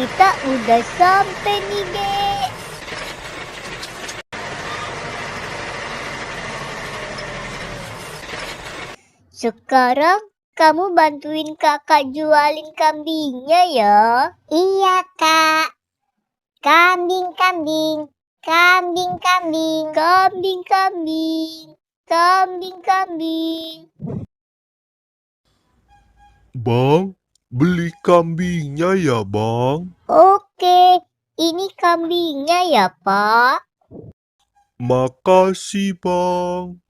kita udah sampai nih, Dek. Sekarang kamu bantuin kakak jualin kambingnya ya? Iya, Kak. Kambing, kambing, kambing, kambing. Kambing, kambing, kambing, kambing. Bang, beli kambingnya ya, Bang? Oke, ini kambingnya ya, Pak. Makasih, Bang.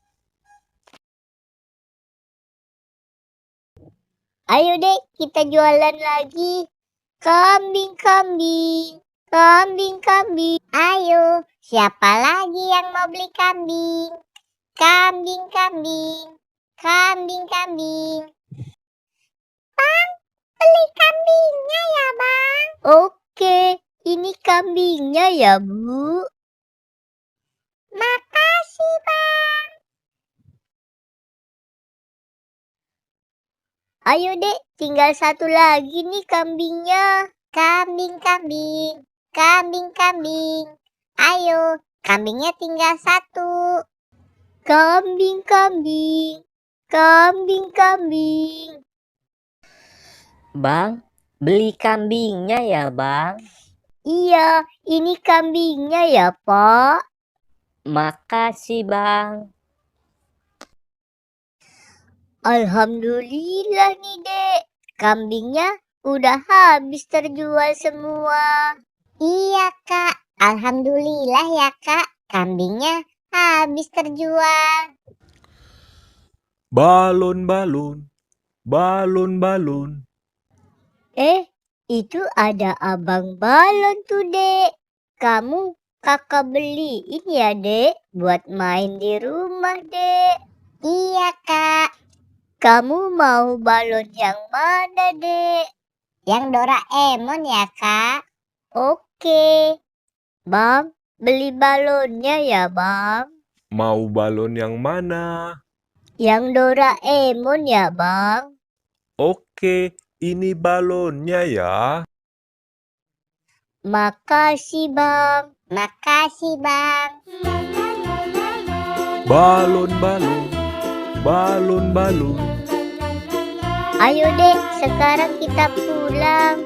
Ayo deh, kita jualan lagi. Kambing, kambing, kambing, kambing. Ayo, siapa lagi yang mau beli kambing? Kambing, kambing, kambing, kambing. Bang, beli kambingnya ya, Bang? Oke, ini kambingnya ya, Bu. Makasih, Bang. Ayo deh, tinggal satu lagi nih kambingnya. Kambing, kambing, kambing, kambing. Ayo, kambingnya tinggal satu. Kambing, kambing, kambing, kambing. Bang, beli kambingnya ya, Bang? Iya, ini kambingnya ya, Pak. Makasih, Bang. Alhamdulillah nih, Dek. Kambingnya udah habis terjual semua. Iya, Kak. Alhamdulillah ya, Kak. Kambingnya habis terjual. Balon, balon, balon, balon. Itu ada abang balon tuh, Dek. Kamu kakak beliin ya, Dek, buat main di rumah, Dek. Iya, Kak. Kamu mau balon yang mana, Dek? Yang Doraemon ya, Kak. Oke. Bang, beli balonnya ya, Bang. Mau balon yang mana? Yang Doraemon ya, Bang. Oke, ini balonnya ya. Makasih, Bang. Makasih, Bang. Balon, balon, balon, balon. Ayo, Dek, sekarang kita pulang.